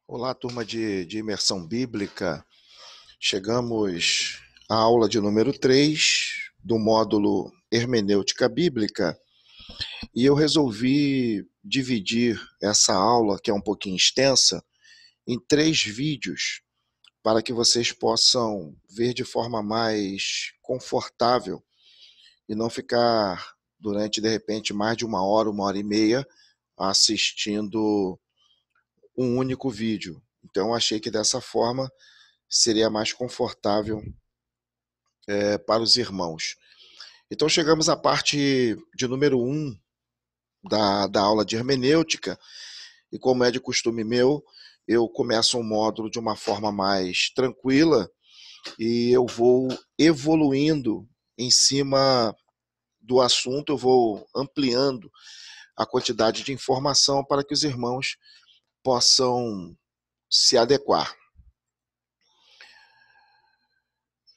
Olá, turma de imersão bíblica. Chegamos à aula de número 3 do módulo Hermenêutica Bíblica e eu resolvi dividir essa aula, que é um pouquinho extensa, em 3 vídeos para que vocês possam ver de forma mais confortável e não ficar durante, de repente, mais de 1 hora e meia assistindo um único vídeo. Então, eu achei que dessa forma seria mais confortável para os irmãos. Então chegamos à parte de número 1 da aula de hermenêutica, e como é de costume meu, eu começo um módulo de uma forma mais tranquila e eu vou evoluindo em cima do assunto, eu vou ampliando a quantidade de informação para que os irmãos possam se adequar.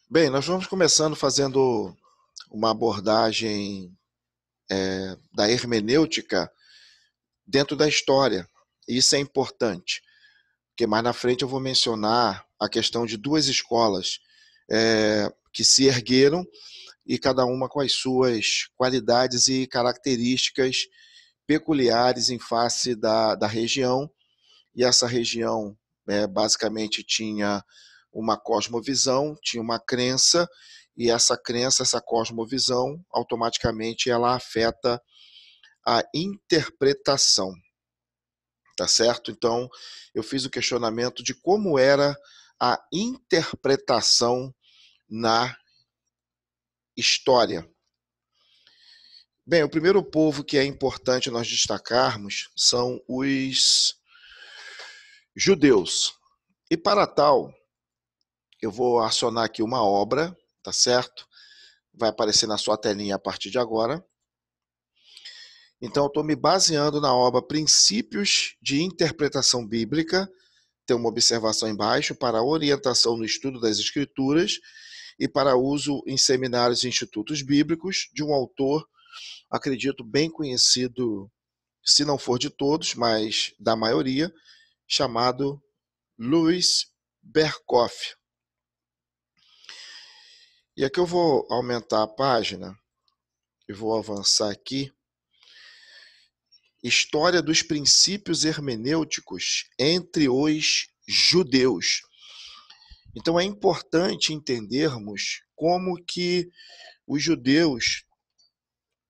Bem, nós vamos começando fazendo uma abordagem da hermenêutica dentro da história. Isso é importante, porque mais na frente eu vou mencionar a questão de 2 escolas que se ergueram e cada uma com as suas qualidades e características peculiares em face da região. E essa região basicamente tinha uma cosmovisão, tinha uma crença, e essa crença, essa cosmovisão, automaticamente ela afeta a interpretação, tá certo? Então, eu fiz o questionamento de como era a interpretação na história. Bem, o primeiro povo que é importante nós destacarmos são os judeus. E para tal, eu vou acionar aqui uma obra, tá certo? Vai aparecer na sua telinha a partir de agora. Então, eu estou me baseando na obra Princípios de Interpretação Bíblica. Tem uma observação embaixo para orientação no estudo das Escrituras e para uso em seminários e institutos bíblicos, de um autor, acredito, bem conhecido, se não for de todos, mas da maioria, chamado Louis Berkhof. E aqui eu vou aumentar a página e vou avançar aqui. História dos princípios hermenêuticos entre os judeus. Então é importante entendermos como que os judeus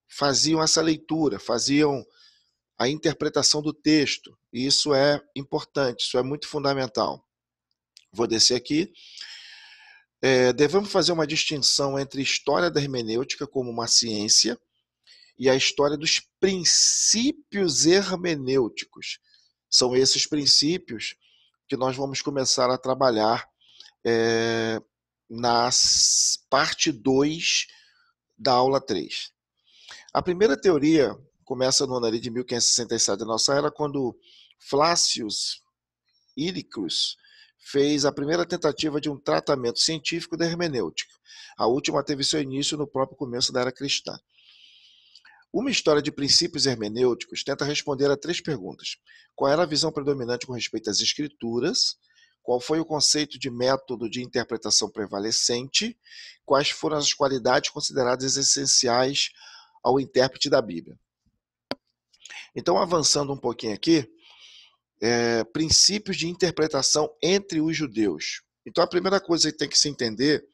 faziam essa leitura, faziam a interpretação do texto. E isso é importante, isso é muito fundamental. Vou descer aqui. Devemos fazer uma distinção entre história da hermenêutica como uma ciência e a história dos princípios hermenêuticos. São esses princípios que nós vamos começar a trabalhar na parte 2 da aula 3. A primeira teoria começa no ano ali de 1567 da nossa era, quando Flacius Illyricus fez a primeira tentativa de um tratamento científico da hermenêutica. A última teve seu início no próprio começo da era cristã. Uma história de princípios hermenêuticos tenta responder a 3 perguntas. Qual era a visão predominante com respeito às escrituras? Qual foi o conceito de método de interpretação prevalecente? Quais foram as qualidades consideradas essenciais ao intérprete da Bíblia? Então, avançando um pouquinho aqui, princípios de interpretação entre os judeus. Então, a primeira coisa que tem que se entender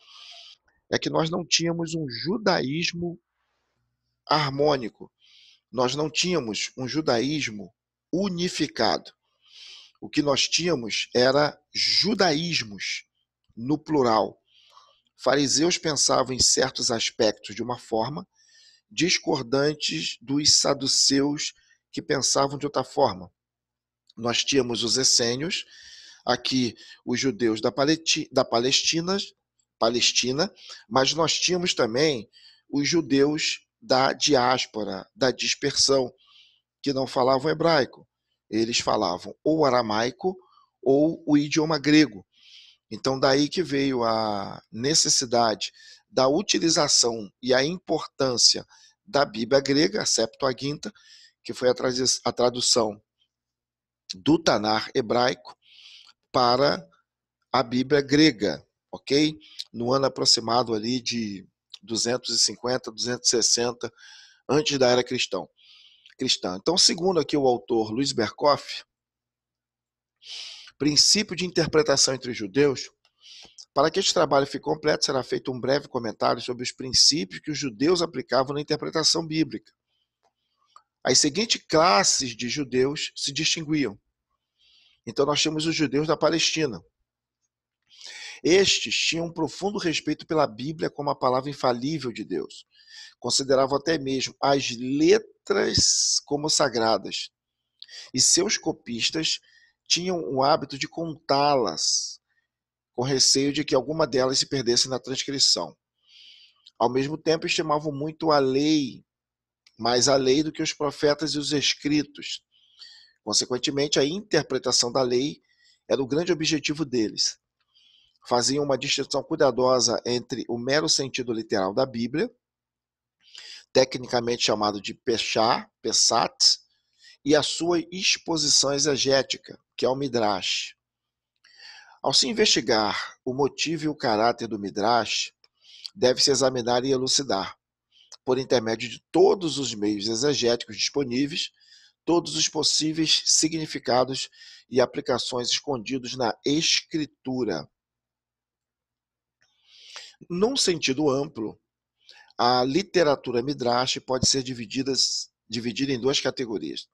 é que nós não tínhamos um judaísmo harmônico. Nós não tínhamos um judaísmo unificado. O que nós tínhamos era judaísmos, no plural. Fariseus pensavam em certos aspectos de uma forma, discordantes dos saduceus que pensavam de outra forma. Nós tínhamos os essênios, aqui os judeus da Palestina, mas nós tínhamos também os judeus da diáspora, da dispersão, que não falavam hebraico. Eles falavam ou aramaico ou o idioma grego. Então, daí que veio a necessidade da utilização e a importância da Bíblia grega, a Septuaginta, que foi a tradução do Tanar hebraico, para a Bíblia grega, ok? No ano aproximado ali de 250, 260, antes da era cristã. Então, segundo aqui o autor Luiz Berkoff, princípio de interpretação entre os judeus, para que este trabalho fique completo, será feito um breve comentário sobre os princípios que os judeus aplicavam na interpretação bíblica. As seguintes classes de judeus se distinguiam. Então, nós temos os judeus da Palestina. Estes tinham um profundo respeito pela Bíblia como a palavra infalível de Deus. Consideravam até mesmo as letras como sagradas. E seus copistas tinham o hábito de contá-las, com receio de que alguma delas se perdesse na transcrição. Ao mesmo tempo, estimavam muito a lei, mais a lei do que os profetas e os escritos. Consequentemente, a interpretação da lei era o grande objetivo deles. Faziam uma distinção cuidadosa entre o mero sentido literal da Bíblia, tecnicamente chamado de Peshá, Pesat, e a sua exposição exegética, que é o Midrash. Ao se investigar o motivo e o caráter do Midrash, deve-se examinar e elucidar, por intermédio de todos os meios exegéticos disponíveis, todos os possíveis significados e aplicações escondidos na Escritura. Num sentido amplo, a literatura Midrash pode ser dividida em duas categorias: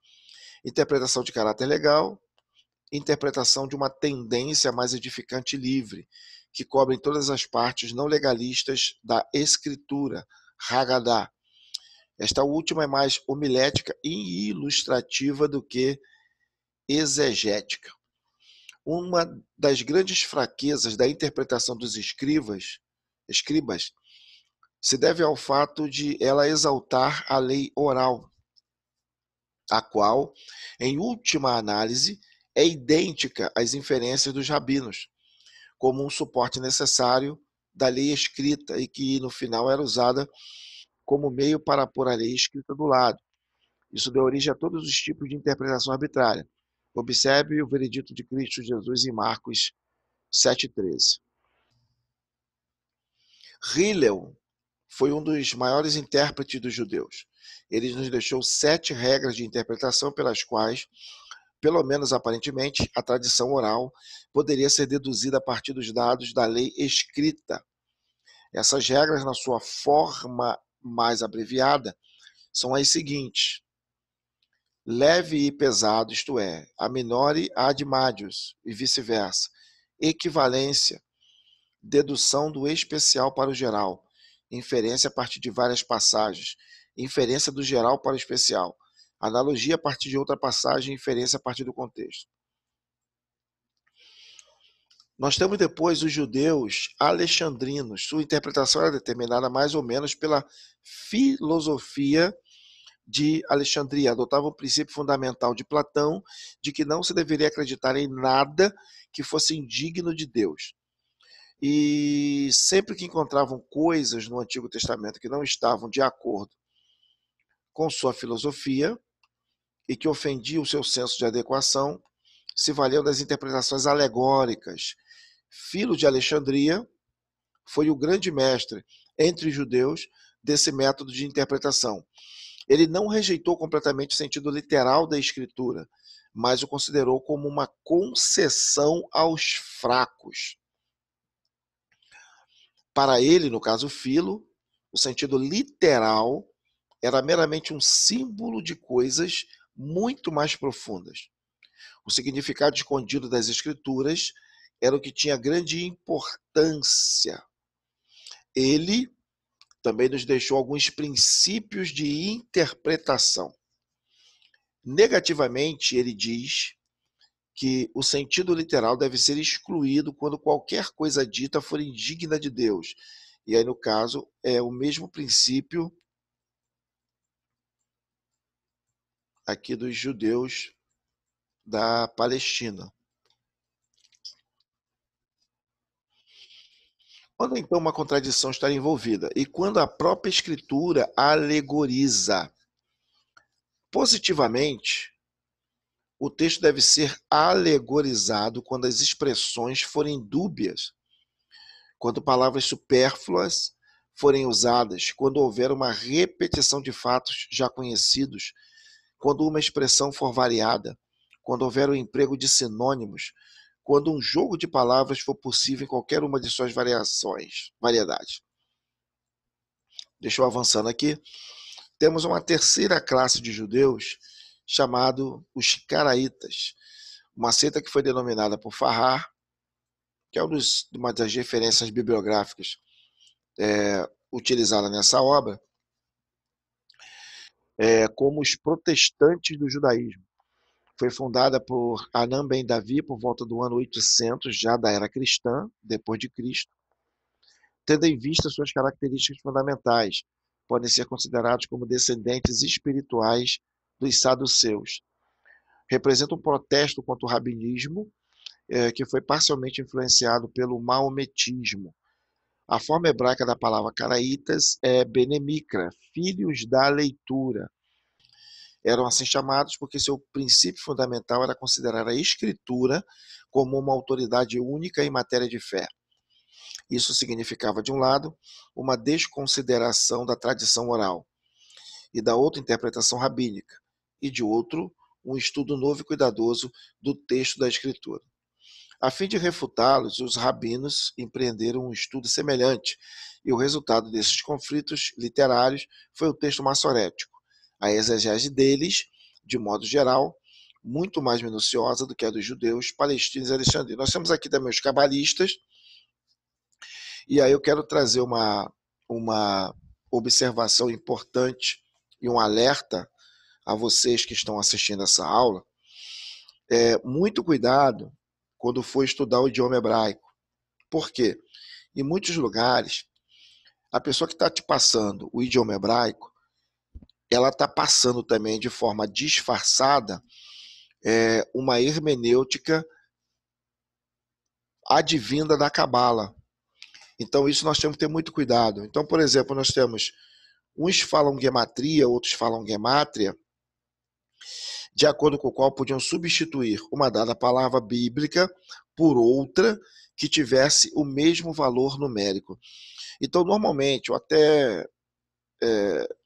interpretação de caráter legal, interpretação de uma tendência mais edificante e livre, que cobre todas as partes não legalistas da escritura, Haggadah. Esta última é mais homilética e ilustrativa do que exegética. Uma das grandes fraquezas da interpretação dos escribas se deve ao fato de ela exaltar a lei oral, a qual, em última análise, é idêntica às inferências dos rabinos, como um suporte necessário da lei escrita e que, no final, era usada como meio para pôr a lei escrita do lado. Isso deu origem a todos os tipos de interpretação arbitrária. Observe o veredito de Cristo Jesus em Marcos 7,13. Hillel foi um dos maiores intérpretes dos judeus. Ele nos deixou 7 regras de interpretação pelas quais, pelo menos aparentemente, a tradição oral poderia ser deduzida a partir dos dados da lei escrita. Essas regras, na sua forma mais abreviada, são as seguintes: leve e pesado, isto é, a minore ad majus, e vice-versa. Equivalência, dedução do especial para o geral, inferência a partir de várias passagens, inferência do geral para o especial, analogia a partir de outra passagem, inferência a partir do contexto. Nós temos depois os judeus alexandrinos. Sua interpretação era determinada mais ou menos pela filosofia de Alexandria. Adotava o princípio fundamental de Platão de que não se deveria acreditar em nada que fosse indigno de Deus. E sempre que encontravam coisas no Antigo Testamento que não estavam de acordo com sua filosofia e que ofendiam o seu senso de adequação, se valiam das interpretações alegóricas. Filo de Alexandria foi o grande mestre entre os judeus desse método de interpretação. Ele não rejeitou completamente o sentido literal da escritura, mas o considerou como uma concessão aos fracos. Para ele, no caso Filo, o sentido literal era meramente um símbolo de coisas muito mais profundas. O significado escondido das escrituras era o que tinha grande importância. Ele também nos deixou alguns princípios de interpretação. Negativamente, ele diz que o sentido literal deve ser excluído quando qualquer coisa dita for indigna de Deus. E aí, no caso, é o mesmo princípio aqui dos judeus da Palestina. Quando então uma contradição está envolvida e quando a própria escritura alegoriza positivamente O texto deve ser alegorizado quando as expressões forem dúbias, quando palavras supérfluas forem usadas, quando houver uma repetição de fatos já conhecidos, quando uma expressão for variada, quando houver o emprego de sinônimos, quando um jogo de palavras for possível em qualquer uma de suas variedades. Deixa eu avançando aqui. Temos uma terceira classe de judeus, chamado os caraítas, uma seita que foi denominada por Farrar, que é uma das referências bibliográficas utilizada nessa obra, como os protestantes do judaísmo. Foi fundada por Anã ben Davi por volta do ano 800, já da era cristã, depois de Cristo, tendo em vista suas características fundamentais. Podem ser considerados como descendentes espirituais dos saduceus. Representa um protesto contra o rabinismo, que foi parcialmente influenciado pelo maometismo. A forma hebraica da palavra caraítas é benemicra, filhos da leitura. Eram assim chamados porque seu princípio fundamental era considerar a escritura como uma autoridade única em matéria de fé. Isso significava, de um lado, uma desconsideração da tradição oral e da outra interpretação rabínica, e de outro, um estudo novo e cuidadoso do texto da escritura. A fim de refutá-los, os rabinos empreenderam um estudo semelhante, e o resultado desses conflitos literários foi o texto massorético. A exegese deles, de modo geral, muito mais minuciosa do que a dos judeus, palestinos e alexandrinos. Nós temos aqui também os cabalistas, e aí eu quero trazer uma observação importante e um alerta a vocês que estão assistindo essa aula. Muito cuidado quando for estudar o idioma hebraico. Por quê? Em muitos lugares, a pessoa que está te passando o idioma hebraico, ela está passando também de forma disfarçada uma hermenêutica advinda da Cabala. Então, isso nós temos que ter muito cuidado. Então, por exemplo, nós temos uns falam gematria, outros falam gemátria, de acordo com o qual podiam substituir uma dada palavra bíblica por outra que tivesse o mesmo valor numérico. Então, normalmente, eu até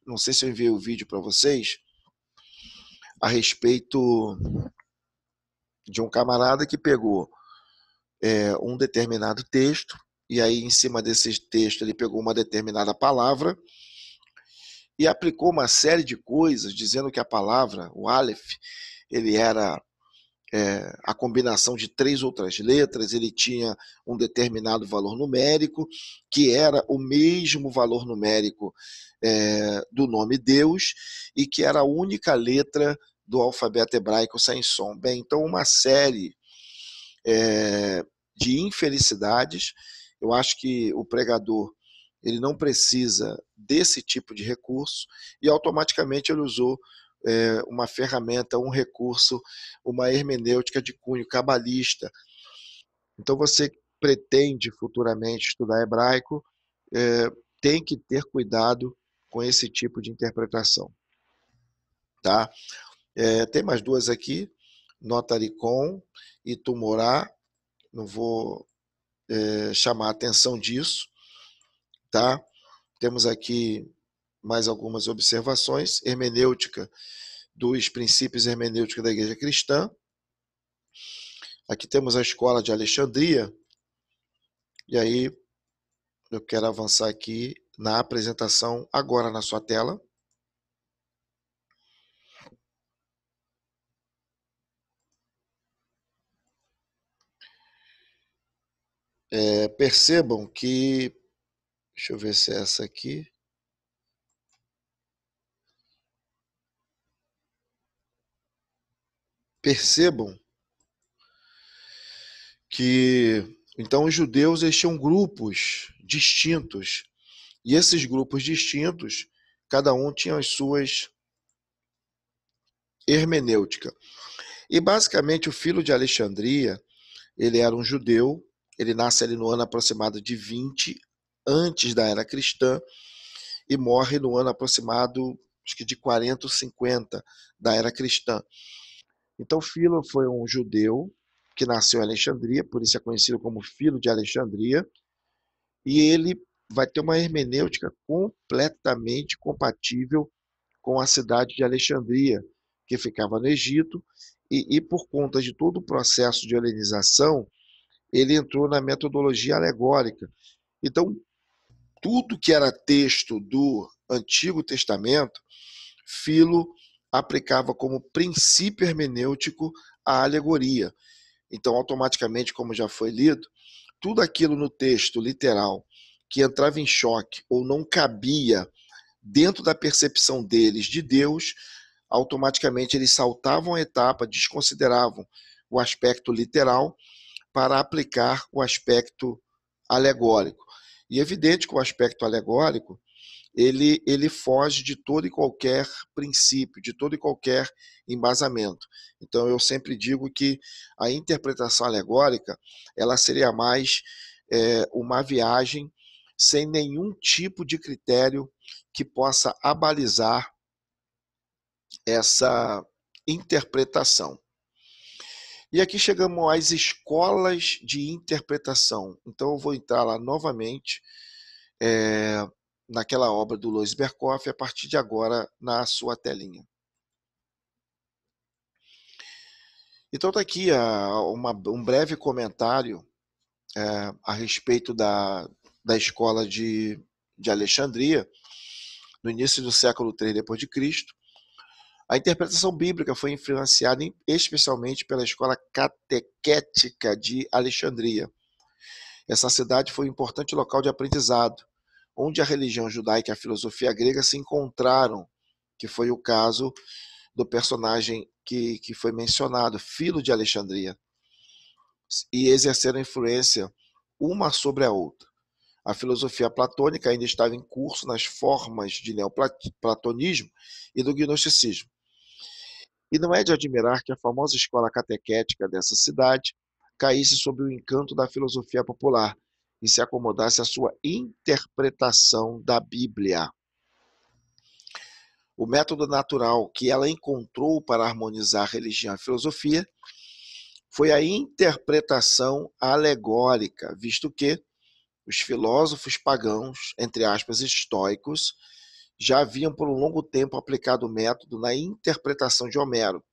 não sei se eu enviei o vídeo para vocês a respeito de um camarada que pegou um determinado texto, e aí em cima desse texto ele pegou uma determinada palavra e aplicou uma série de coisas, dizendo que a palavra, o Aleph, ele era a combinação de 3 outras letras, ele tinha um determinado valor numérico, que era o mesmo valor numérico do nome Deus, e que era a única letra do alfabeto hebraico sem som. Bem, então uma série de infelicidades. Eu acho que o pregador ele não precisa desse tipo de recurso, e automaticamente ele usou uma ferramenta, um recurso, uma hermenêutica de cunho cabalista. Então, você pretende futuramente estudar hebraico, tem que ter cuidado com esse tipo de interpretação. Tá? Tem mais duas aqui, Notaricon e Tumorá, não vou chamar a atenção disso. Tá? Temos aqui mais algumas observações. Hermenêutica dos princípios hermenêuticos da Igreja Cristã. Aqui temos a Escola de Alexandria. E aí eu quero avançar aqui na apresentação agora na sua tela. Percebam que... Deixa eu ver se é essa aqui. Percebam que, então, os judeus eles tinham grupos distintos. E esses grupos distintos, cada um tinha as suas hermenêuticas. E, basicamente, o Filo de Alexandria, ele era um judeu, ele nasce ali no ano aproximado de 20 antes da era cristã e morre no ano aproximado, acho que de 40 ou 50 da era cristã. Então, Filo foi um judeu que nasceu em Alexandria, por isso é conhecido como Filo de Alexandria, e ele vai ter uma hermenêutica completamente compatível com a cidade de Alexandria, que ficava no Egito, e por conta de todo o processo de helenização, ele entrou na metodologia alegórica. Então, tudo que era texto do Antigo Testamento, Filo aplicava como princípio hermenêutico a alegoria. Então, automaticamente, como já foi lido, tudo aquilo no texto literal que entrava em choque ou não cabia dentro da percepção deles de Deus, automaticamente eles saltavam a etapa, desconsideravam o aspecto literal para aplicar o aspecto alegórico. E é evidente que o aspecto alegórico ele foge de todo e qualquer princípio, de todo e qualquer embasamento. Então eu sempre digo que a interpretação alegórica ela seria mais uma viagem sem nenhum tipo de critério que possa abalizar essa interpretação. E aqui chegamos às escolas de interpretação. Então eu vou entrar lá novamente naquela obra do Lois Berkoff, a partir de agora na sua telinha. Então está aqui um breve comentário a respeito da escola de Alexandria, no início do século III depois de Cristo. A interpretação bíblica foi influenciada especialmente pela escola catequética de Alexandria. Essa cidade foi um importante local de aprendizado, onde a religião judaica e a filosofia grega se encontraram, que foi o caso do personagem que foi mencionado, Filo de Alexandria, e exerceram influência uma sobre a outra. A filosofia platônica ainda estava em curso nas formas de neoplatonismo e do gnosticismo. E não é de admirar que a famosa escola catequética dessa cidade caísse sob o encanto da filosofia popular e se acomodasse à sua interpretação da Bíblia. O método natural que ela encontrou para harmonizar religião e filosofia foi a interpretação alegórica, visto que os filósofos pagãos, entre aspas, estoicos, já haviam por um longo tempo aplicado o método na interpretação de Homero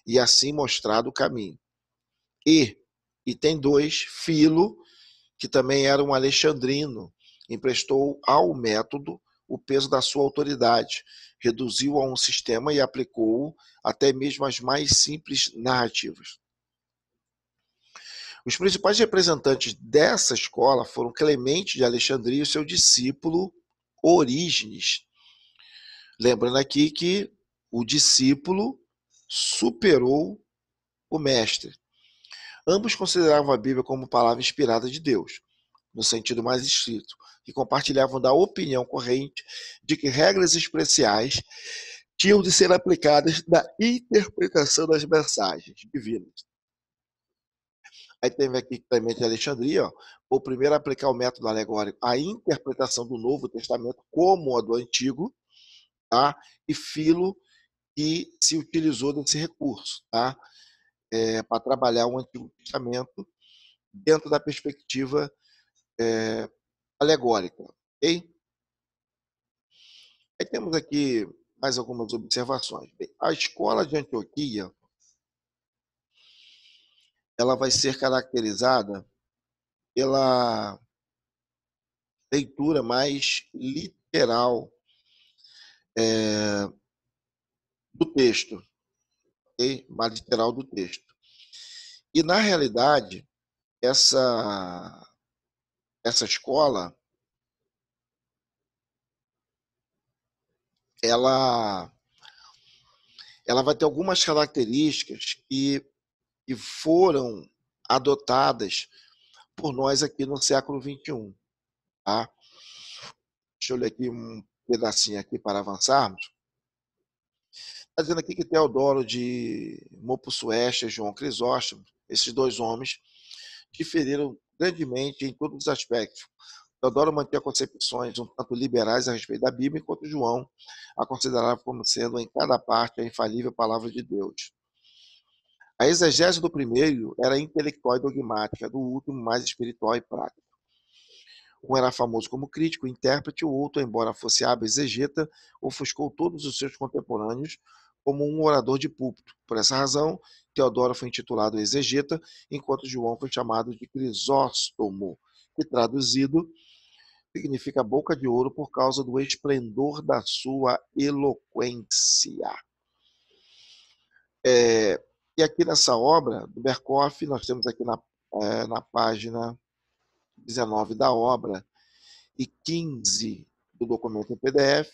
e assim mostrado o caminho. E item 2, Filo, que também era um alexandrino, emprestou ao método o peso da sua autoridade, reduziu a um sistema e aplicou-o até mesmo às mais simples narrativas. Os principais representantes dessa escola foram Clemente de Alexandria e seu discípulo Orígenes. Lembrando aqui que o discípulo superou o mestre. Ambos consideravam a Bíblia como palavra inspirada de Deus, no sentido mais estrito, e compartilhavam da opinião corrente de que regras especiais tinham de ser aplicadas na interpretação das mensagens divinas. Aí teve aqui também de Alexandria, o primeiro a aplicar o método alegórico à interpretação do Novo Testamento como a do Antigo, tá? E Filo que se utilizou desse recurso, tá? Para trabalhar o Antigo Testamento dentro da perspectiva alegórica, ok? Aí temos aqui mais algumas observações. Bem, a escola de Antioquia ela vai ser caracterizada pela leitura mais literal do texto, okay? Mais literal do texto. E, na realidade, essa escola, ela vai ter algumas características que foram adotadas por nós aqui no século XXI. Tá? Deixa eu ler aqui um pedacinho aqui para avançarmos. Está dizendo aqui que Teodoro de Mopsuestia e João Crisóstomo, esses dois homens, diferiram grandemente em todos os aspectos. Teodoro mantinha concepções um tanto liberais a respeito da Bíblia, enquanto João a considerava como sendo em cada parte a infalível palavra de Deus. A exegese do primeiro era intelectual e dogmática, do último mais espiritual e prática. Um era famoso como crítico e intérprete, o outro, embora fosse hábil exegeta, ofuscou todos os seus contemporâneos como um orador de púlpito. Por essa razão, Teodoro foi intitulado exegeta, enquanto João foi chamado de Crisóstomo, que traduzido significa boca de ouro por causa do esplendor da sua eloquência. E aqui nessa obra do Berkoff, nós temos aqui na página 19 da obra e 15 do documento em PDF,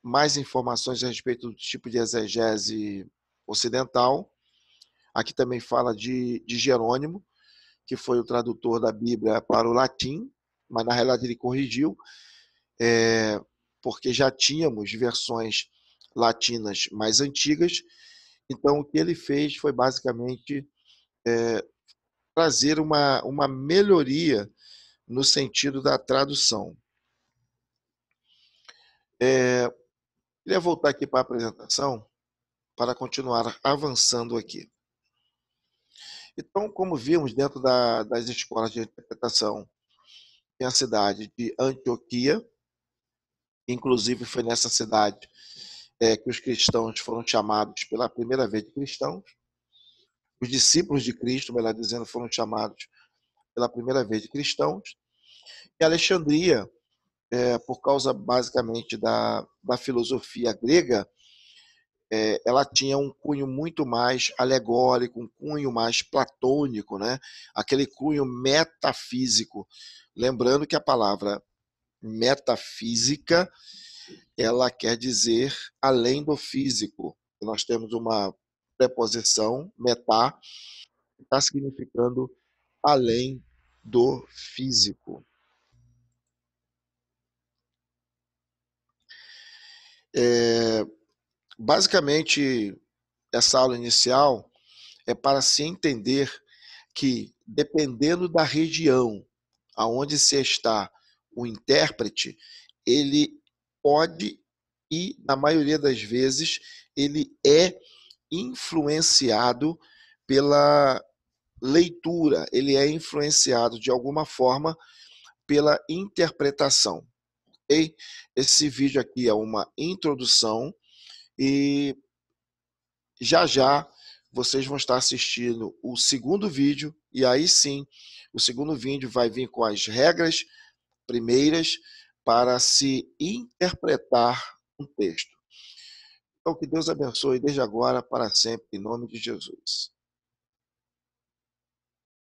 mais informações a respeito do tipo de exegese ocidental. Aqui também fala de Jerônimo, que foi o tradutor da Bíblia para o latim, mas na realidade ele corrigiu, porque já tínhamos versões latinas mais antigas. Então, o que ele fez foi basicamente trazer uma melhoria no sentido da tradução. Queria voltar aqui para a apresentação para continuar avançando aqui. Então, como vimos dentro das escolas de interpretação, tem a cidade de Antioquia, inclusive foi nessa cidade que os cristãos foram chamados pela primeira vez de cristãos. Os discípulos de Cristo, melhor dizendo, foram chamados pela primeira vez de cristãos. E Alexandria, por causa basicamente da filosofia grega, ela tinha um cunho muito mais alegórico, um cunho mais platônico, né? Aquele cunho metafísico. Lembrando que a palavra metafísica, ela quer dizer além do físico. Nós temos uma preposição, metá, que está significando além do físico. Basicamente, essa aula inicial é para se entender que, dependendo da região aonde se está o intérprete, ele pode e, na maioria das vezes, ele é influenciado pela leitura, ele é influenciado de alguma forma pela interpretação. Okay? Esse vídeo aqui é uma introdução e já já vocês vão estar assistindo o segundo vídeo e aí sim, o segundo vídeo vai vir com as regras primeiras para se interpretar um texto. Então, que Deus abençoe desde agora para sempre, em nome de Jesus.